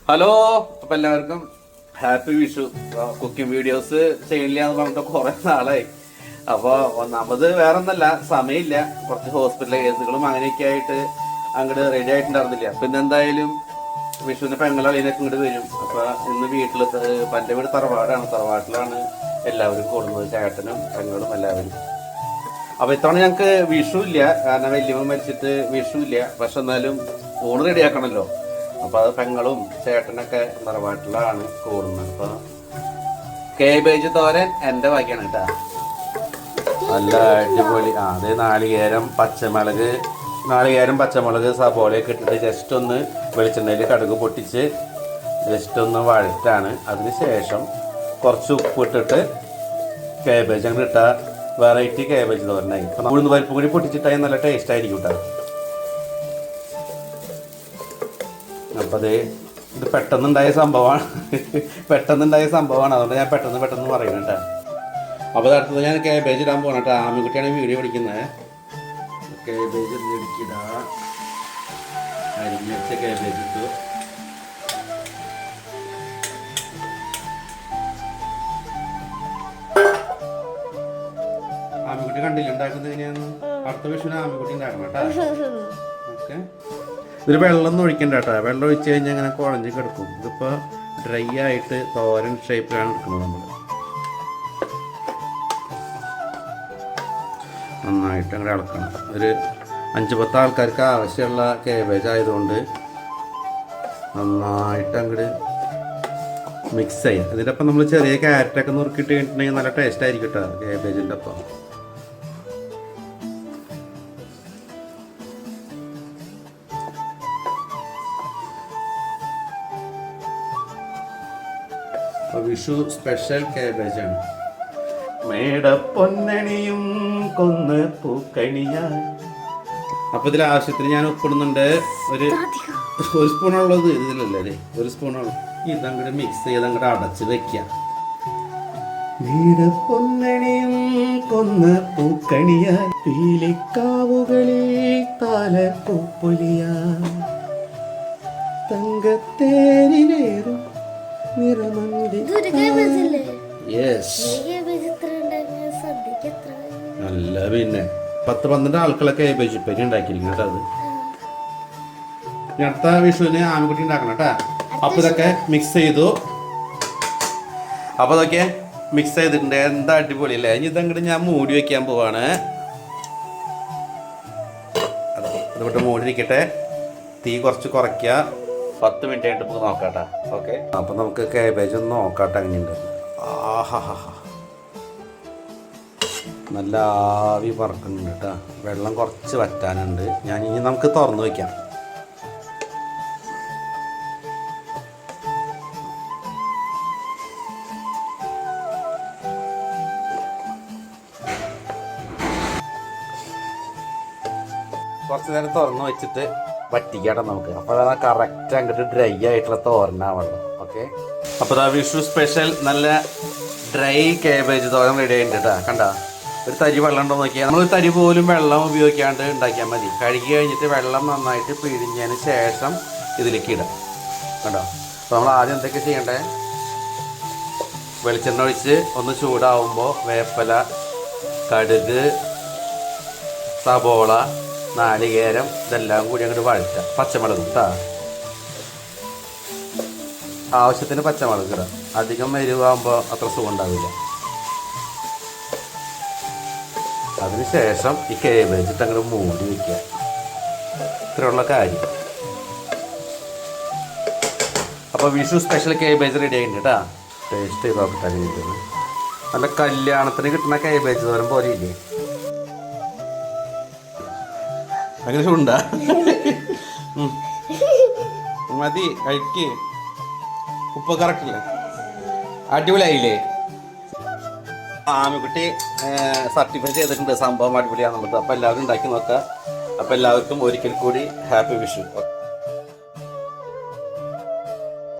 Hello, അപ്പൊ എല്ലാവർക്കും happy Vishu. Cooking videos ചെയ്യില്ല എന്ന് പറഞ്ഞിട്ട് കുറെ നാളായി. അപ്പൊ ഒന്നാമത് വേറെ ഒന്നല്ല, സമയമില്ല. കുറച്ച് ഹോസ്പിറ്റൽ കേസുകളും അങ്ങനെയൊക്കെ ആയിട്ട് അങ്ങോട്ട് റെഡി ആയിട്ടുണ്ടായിരുന്നില്ല. പിന്നെ എന്തായാലും വിഷുവിന് പെങ്ങളളിനൊക്കെ ഇങ്ങോട്ട് വരും. അപ്പൊ ഇന്ന് വീട്ടില് പന്റെ വീട് തറവാടാണ്. തറവാട്ടിലാണ് എല്ലാവരും കൂടുന്നത്, ചേട്ടനും പെങ്ങളും എല്ലാവരും. അപ്പൊ ഇത്തവണ ഞങ്ങക്ക് വിഷു ഇല്ല, കാരണം വല്യമ്മ മരിച്ചിട്ട് വിഷു ഇല്ല. പക്ഷെ എന്നാലും ഊണ് റെഡിയാക്കണല്ലോ. അപ്പൊ അത് പെങ്ങളും ചേട്ടനൊക്കെ തറവാട്ടിലാണ് കൂടുന്നത്. അപ്പൊ കേബേജ് തോരൻ എന്റെ ബാക്കിയാണ് കേട്ടാ. നല്ല അടിപൊളി. അത് നാളികേരം പച്ചമുളക് സബോളയൊക്കെ ഇട്ടിട്ട് ജസ്റ്റ് ഒന്ന് വെളിച്ചെണ്ണയിൽ കടുക് പൊട്ടിച്ച് ജസ്റ്റ് ഒന്ന് വഴറ്റാണ്. അതിന് ശേഷം കുറച്ച് ഉപ്പിട്ടിട്ട് കേബേജ് അങ്ങനെ ഇട്ടാൽ വെറൈറ്റി കേബേജ് തോരനായി. അപ്പം ഉഴുന്ന് പരിപ്പ് കൂടി പൊട്ടിച്ചിട്ടായി നല്ല ടേസ്റ്റ് ആയിരിക്കും കേട്ടോ. അപ്പം ഇത് പെട്ടെന്നുണ്ടായ സംഭവമാണ്. അതുകൊണ്ട് ഞാൻ പെട്ടെന്ന് പറയുന്നത് കേട്ടോ. അപ്പോൾ അടുത്തത് ഞാൻ കേബേജ് ഇടാൻ പോകണം കേട്ടോ. ആമിക്കുട്ടിയാണ് വീഡിയോ പിടിക്കുന്നത്. കേബേജ് ഇടിക്കിടാ, അരിഞ്ഞച്ച കേബേജ് ഇട്ടു. ആമിക്കുട്ടി കണ്ടില്ല ഉണ്ടാക്കുന്നത് എങ്ങനെയാന്ന്. അടുത്ത വിഷുവിന് ആമിക്കുട്ടി ഉണ്ടാക്കണം കേട്ടോ. ഓക്കെ, ഇതിൽ വെള്ളം ഒന്നും ഒഴിക്കണ്ട കേട്ടോ. വെള്ളം ഒഴിച്ച് കഴിഞ്ഞാൽ അങ്ങനെ കുഴഞ്ഞ് കിടക്കും. ഇതിപ്പോൾ ഡ്രൈ ആയിട്ട് തോരൻ ഷേപ്പിലാണ് എടുക്കുന്നത് നമ്മൾ. നന്നായിട്ട് അങ്ങനെ ഇളക്കണം. ഒരു 5-10 ആൾക്കാർക്ക് ആവശ്യമുള്ള കേബേജ് ആയതുകൊണ്ട് നന്നായിട്ട് അങ്ങോട്ട് മിക്സ് ചെയ്യാം. ഇതിൻ്റെ ഒപ്പം നമ്മൾ ചെറിയ ക്യാരറ്റൊക്കെ നുറുക്കിയിട്ട് കഴിഞ്ഞിട്ടുണ്ടെങ്കിൽ നല്ല ടേസ്റ്റ് ആയിരിക്കും കേട്ടോ കേബേജിൻ്റെ ഒപ്പം. വിഷു സ്പെഷ്യൽ കേബേജാണ്. മേടപ്പൊന്നണിയും കൊന്ന് പൂക്കണിയ. അപ്പൊ ഇതിൽ ആവശ്യത്തിന് ഞാൻ ഉപ്പിടുന്നുണ്ട്. ഒരു സ്പൂണുള്ളത് ഇതിലല്ലേ, ഒരു സ്പൂണുള്ള. ഇതങ്ങോട്ട് മിക്സ് ചെയ്ത് അങ്ങോട്ട് അടച്ച് വെക്കാം. മേടപ്പൊന്നണിയും കൊന്ന് പൂക്കണിയ, പീലിക്കാവുകളിൽ താലപ്പൂപ്പൊലിയ, തങ്കത്തേരിലേറും നല്ല. പിന്നെ 10-12 ആൾക്കളൊക്കെ കേബേജ് ഉപ്പേരി ഉണ്ടാക്കിയിരിക്കും കേട്ടോ. അത് അടുത്ത വിഷുവിന് ആമിക്കുട്ടി ഉണ്ടാക്കണം കേട്ടാ. അപ്പൊ ഇതൊക്കെ മിക്സ് ചെയ്തു. അപ്പൊ ഇതൊക്കെ മിക്സ് ചെയ്തിട്ടുണ്ട്. എന്താ അടിപൊളി അല്ലേ. ഇനി ഇതങ്ങോട്ട് ഞാൻ മൂടി വെക്കാൻ പോവാണ്. അതുകൊണ്ട് മൂടി ഇരിക്കട്ടെ. തീ കുറച്ച് കുറയ്ക്കുക. 10 മിനിറ്റ് ആയിട്ട് നമുക്ക് നോക്കാട്ടാ. ഓക്കെ, അപ്പൊ നമുക്ക് കേബേജ് ഒന്ന് നോക്കാട്ടെ എങ്ങനെയുണ്ട്. ആഹാ, നല്ല ആവി പറക്കുന്നുണ്ട് കേട്ടോ. വെള്ളം കുറച്ച് വറ്റാനുണ്ട്. ഇനി നമുക്ക് തുറന്നു വയ്ക്കാം. കുറച്ച് നേരം തുറന്നു വെച്ചിട്ട് വറ്റിക്കാട്ടെ നമുക്ക്. അപ്പോൾ അതാണ് കറക്റ്റ് അങ്ങോട്ട് ഡ്രൈ ആയിട്ടുള്ള തോരനാവണം. ഓക്കെ, അപ്പോൾ ആ വിഷു സ്പെഷ്യൽ നല്ല ഡ്രൈ കേബേജ് തോരൻ റെഡി ആയിട്ടുണ്ട് കേട്ടോ. കണ്ട, ഒരു തരി വെള്ളം ഉണ്ടോ നോക്കിയാൽ. നമ്മൾ ഒരു തരി പോലും വെള്ളം ഉപയോഗിക്കാണ്ട് ഉണ്ടാക്കിയാൽ മതി. കഴുകി കഴിഞ്ഞിട്ട് വെള്ളം നന്നായിട്ട് പിഴിഞ്ഞതിന് ശേഷം ഇതിലേക്ക് ഇടാം. കണ്ടോ. അപ്പോൾ നമ്മൾ ആദ്യം എന്തൊക്കെ ചെയ്യണ്ടേ, വെളിച്ചെണ്ണ ഒഴിച്ച് ഒന്ന് ചൂടാവുമ്പോൾ വേപ്പില, കടുക്, സബോള, നാളികേരം ഇതെല്ലാം കൂടി അങ്ങോട്ട് വഴറ്റാം. പച്ചമുളക് ഇട്ടാ, ആവശ്യത്തിന് പച്ചമുളക് ഇടാം. അധികം എരിവാകുമ്പോൾ അത്ര സുഖം ഉണ്ടാവില്ല. അതിനുശേഷം ഈ കേബേജ് ഇട്ട് അങ്ങോട്ട് മൂടി വയ്ക്കുക. ഇത്രയുള്ള കാര്യം. അപ്പോൾ വിഷു സ്പെഷ്യൽ കേബേജ് റെഡി ആയിട്ടുണ്ട് കേട്ടോ. ടേസ്റ്റ് ചെയ്ത് നോക്കട്ടെ. നല്ല കല്യാണത്തിന് കിട്ടുന്ന കേബേജ് തോരൻ പോലെ ഇല്ലേ. അങ്ങനെ ചൂണ്ടാ മതി, കഴിക്ക്. ഉപ്പ് കറക്റ്റില്ലേ, അടിപൊളിയായില്ലേ. ആമിക്കുട്ടി സർട്ടിഫൈ ചെയ്തിട്ടുണ്ട്. സംഭവം അടിപൊളിയാണെന്നുള്ളത്. അപ്പോൾ എല്ലാവരും ഉണ്ടാക്കി നോക്കുക. അപ്പോൾ എല്ലാവർക്കും ഒരിക്കൽ കൂടി ഹാപ്പി വിഷു.